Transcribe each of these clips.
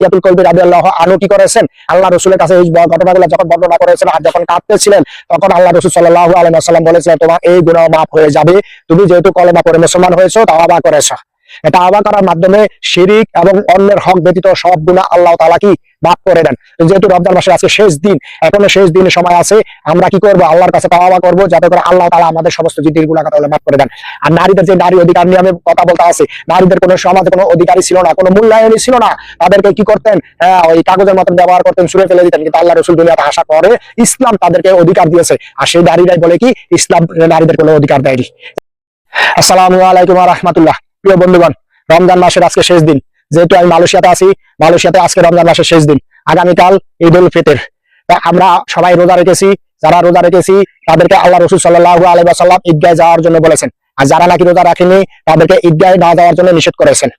ইয়াতুল কলবি রাদিয়াল্লাহু আনহু কি করেছেন, আল্লাহ রাসূলের কাছে এই ঘটনাগুলো যখন বর্ণনা করেছেন আর যখন কাঁদতেছিলেন, তখন আল্লাহ রাসূল সাল্লাল্লাহু আলাইহি ওয়াসাল্লাম বলেছিলেন, তোমার এই গুনাহ মাফ হয়ে যাবে, তুমি যেহেতু কলেমা পড়ে মুসলমান হয়েছো, তাওবা করেছো। এটা তাওবা করার মাধ্যমে শিরিক এবং অন্যের হক ব্যতীত সব গুনাহ আল্লাহ তাআলা কি মাফ করে দেন। যেহেতু রমজান মাসের আজকে শেষ দিন, এখনো শেষ দিনের সময় আছে, আমরা কি করব, আল্লাহর কাছে তাওবা করব, যাতে করে আল্লাহ তাআলা আমাদের সমস্ত জিদ্দির গুনাহ তাআলা মাফ করে দেন। আর নারীদের যে নারী অধিকার নিয়ে আমি কথা বলতে আছে, নারীদের কোনো সমাজে কোনো অধিকারই ছিল না, কোনো মূল্যায়নই ছিল না, তাদেরকে কি করতেন, ওই কাগজের মতন ব্যবহার করতেন, ছুঁড়ে ফেলে দিতেন। কিন্তু আল্লাহ রাসূল দুনিয়াতে আসার পরে ইসলাম তাদেরকে অধিকার দিয়েছে, আর সেই নারীরাই বলে কি ইসলাম নারীদের কোনো অধিকার দেয়নি। আসসালামু আলাইকুম ওয়া রাহমাতুল্লাহ। প্রিয় বন্ধুগণ, রমজান মাসের আজকে শেষ দিন, যেহেতু আমি মালয়েশিয়াতে আছি, মালয়েশিয়াতে আজকে রমজান মাসের শেষ দিন, আগামীকাল ঈদ উল ফিতর। আমরা সবাই রোজা রেখেছি, যারা রোজা রেখেছি তাদেরকে আল্লাহ রাসূল সাল্লাল্লাহু আলাইহি ওয়াসাল্লাম ঈদগাহে যাওয়ার জন্য বলেছেন, আর যারা নাকি রোজা রাখেনি তাদেরকে ঈদগাহে না যাওয়ার জন্য নিষেধ করেছেন।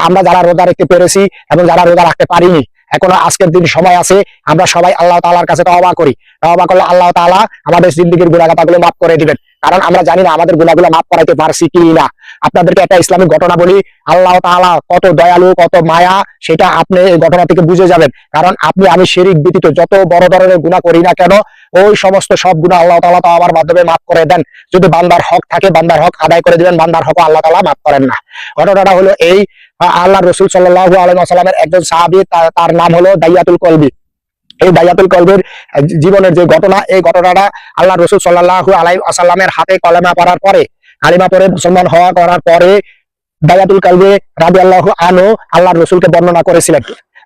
আমরা যারা রোজা রাখতে পেরেছি এবং যারা রোজা রাখতে পারিনি, এখনো আজকের দিন সময় আছে, আমরা সবাই আল্লাহ তাআলার কাছে তওবা করি। তওবা করলে আল্লাহ তাআলা আমাদের জিন্দেগীর গুনাহগুলো মাফ করে দিবেন, কারণ আমরা জানি না আমাদের গুনাহগুলো মাফ করাইতে পারছি কি না। আপনাদেরকে একটা ইসলামিক ঘটনা বলি, আল্লাহ তাআলা কত দয়ালু, কত মায়া, সেটা আপনি এই ঘটনা থেকে বুঝে যাবেন। কারণ আমি শিরিক ব্যতীত যত বড় ধরনের গুনাহ করি না কেন, ওই সমস্ত সব গুনাহ আল্লাহ তাআলা তওবার মাধ্যমে মাফ করে দেন। যদি বান্দার হক থাকে, বান্দার হক আদায় করে দিবেন, বান্দার হক আল্লাহ তাআলা মাফ করেন না। ঘটনাটা হলো এই, আল্লাহ রাসূল সাল্লাল্লাহু আলাইহি ওয়াসাল্লামের একজন সাহাবী, তার নাম হলো দাইয়াতুল কলবি। এই দাইয়াতুল কলবির জীবনের যে ঘটনা, এই ঘটনাটা আল্লাহ রাসূল সাল্লাল্লাহু আলাইহি ওয়াসাল্লামের হাতে কলেমা পড়ার পরে, কালিমা পড়ে মুসলমান হওয়া করার পরে দাইয়াতুল কলবি রাদিয়াল্লাহু আনহু আল্লাহর রাসূলকে বর্ণনা করেছিলেন।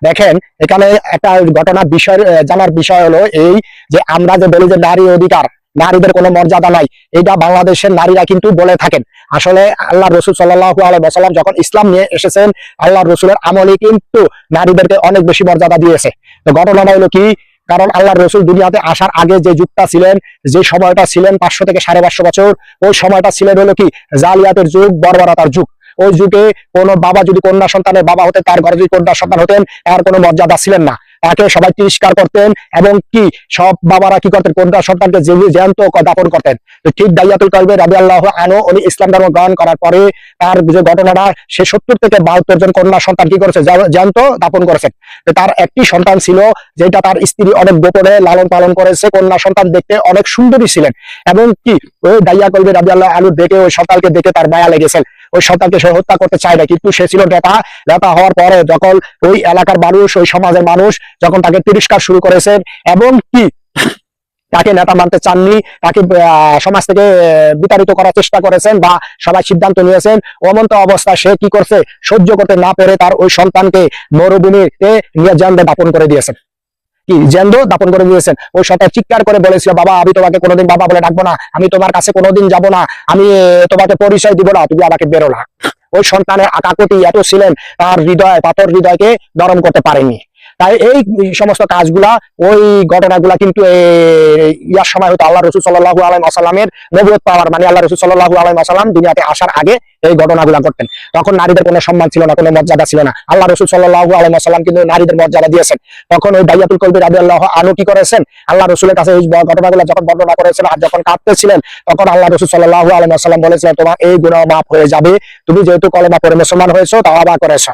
দেখেন, এখানে একটা ঘটনা বিষয় জানার বিষয় হলো এই, যে আমরা যে বলি যে নারী অধিকার, নারীদের কোনো মর্যাদা নাই, এটা বাংলাদেশের নারীরা কিন্তু বলে থাকেন। আসলে আল্লাহ রাসূল সাল্লাল্লাহু আলাইহি ওয়াসাল্লাম যখন ইসলাম নিয়ে এসেছেন, আল্লাহ রাসূলের আমলে কিন্তু নারীদেরকে অনেক বেশি মর্যাদা দিয়েছে। তো ঘটনাটা হলো কি, কারণ আল্লাহ রাসূল দুনিয়াতে আসার আগে যে যুগটা ছিলেন, যে সময়টা ছিলেন 500 থেকে 550 বছর, ওই সময়টা ছিলেন হলো কি জালিয়াতের যুগ, বর্বরতার যুগ। ওই যুগে কোনো বাবা যদি কন্যা সন্তানের বাবা হতেন, তার ঘরে যদি কন্যা সন্তান হতেন, তার কোনো মর্যাদা ছিলেন না, তাকে সবাই তিরস্কার করতেন, এবং কি সব বাবারা কি করতেন, কন্যা সন্তানকে জ্যান্ত দাপন করতেন। তো ঠিক দাইয়াতুল কলবি রাদিয়াল্লাহু আনহু উনি ইসলাম ধর্ম গ্রহণ করার পরে তার যে ঘটনাটা, সে 70 থেকে 72 জন কন্যা সন্তান কি করেছে, জ্যান্ত দাপন করেছেন। তার একটি সন্তান ছিল, যেটা তার স্ত্রী অনেক গোপনে লালন পালন করেছে। কন্যা সন্তান দেখতে অনেক সুন্দরী ছিলেন, এবং কি ওই দাইয়া কলবি রাদিয়াল্লাহু আনহু দেখে, ওই সন্তানকে দেখে তার মায়া লেগেছে। ওই সন্তানকে সে হত্যা করতে চায় না, কিন্তু সে ছিল নেতা হওয়ার পরে যখন ওই এলাকার মানুষ, ওই সমাজের মানুষ যখন তাকে তিরস্কার শুরু করেছেন, এবং কি তাকে নেতা মানতে চাননি, তাকে সমাজ থেকে বিতাড়িত করার চেষ্টা করেছেন, বা সবাই সিদ্ধান্ত নিয়েছেন, অমন্ত অবস্থায় সে কি করছে, সহ্য করতে না পেরে তার ওই সন্তানকে মরুভূমিতে নিয়ে জ্যান্ত দাপন করে দিয়েছেন। ওই সন্তান চিৎকার করে বলেছিল, বাবা আমি তোমাকে কোনোদিন বাবা বলে ডাকবো না, আমি তোমার কাছে কোনোদিন যাব না, আমি তোমাকে পরিচয় দিব না, তুমি আমাকে বেরো না। ওই সন্তানের আকাকুতি এত ছিলেন, তার হৃদয়, পাথর হৃদয়কে নরম করতে পারেনি। তাই এই সমস্ত কাজগুলা, ওই ঘটনাগুলা কিন্তু ইয়ার সময় হতো আল্লাহ রাসূল সাল্লাল্লাহু আলাইহি ওয়াসাল্লামের নবুয়ত পাওয়ার, মানে আল্লাহ রাসূল সাল্লাল্লাহু আলাইহি ওয়াসাল্লাম দুনিয়াতে আসার আগে এই ঘটনাগুলা ঘটতেন। তখন নারীদের কোনো সম্মান ছিল না, কোনো মর্যাদা ছিল না। আল্লাহ রাসূল সাল্লাল্লাহু আলাইহি ওয়াসাল্লাম কিন্তু নারীদের মর্যাদা দিয়েছেন। তখন ওই দাইয়াতুল কলবি রাদিয়াল্লাহু আনহু কি করেছেন, আল্লাহ রাসূলের কাছে এই ঘটনাগুলো যখন বর্ণনা করেছেন আর যখন কাঁদতেছিলেন, তখন আল্লাহ রাসূল সাল্লাল্লাহু আলাইহি ওয়াসাল্লাম বলেছিলেন, তোমার এই গুনাহ মাফ হয়ে যাবে, তুমি যেহেতু কলেমা পড়ে মুসলমান হয়েছো, তাওবা করেছো।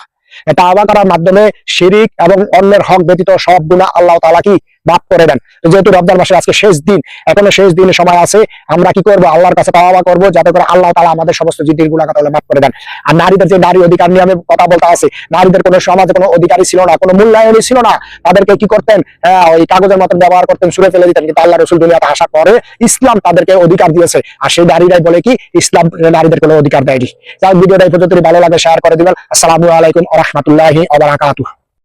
তাওবা করার মাধ্যমে শিরিক এবং অন্যের হক ব্যতীত সব গুনাহ আল্লাহ তাআলা কি মাফ করে দেন। যেহেতু রমজান মাসের আজকে শেষ দিন, এখনো শেষ দিনের সময় আছে, আমরা কি করব, আল্লাহর কাছে তওবা করব, যাতে করে আল্লাহ তাআলা আমাদের সমস্ত জিদ্দির গুনাহগুলো মাফ করে দেন। আর নারীদের যে নারী অধিকার নিয়ে আমি কথা বলতে আছে, নারীদের কোনো সমাজে কোনো অধিকারই ছিল না, কোনো মূল্যায়নই ছিল না, তাদেরকে কি করতেন, ওই কাগজের মতন ব্যবহার করতেন, ছুঁড়ে ফেলে দিতেন। কিন্তু আল্লাহ রাসূল দুনিয়াতে আসার পরে ইসলাম তাদেরকে অধিকার দিয়েছে, আর সেই নারীরাই বলে কি ইসলাম নারীদের কোনো অধিকার দেয়নি। যাই ভিডিওটা এই পর্যন্ত ভালো লাগে শেয়ার করে দিবেন। আসসালামু আলাইকুম ওয়া রাহমাতুল্লাহি ওয়া বারাকাতুহু।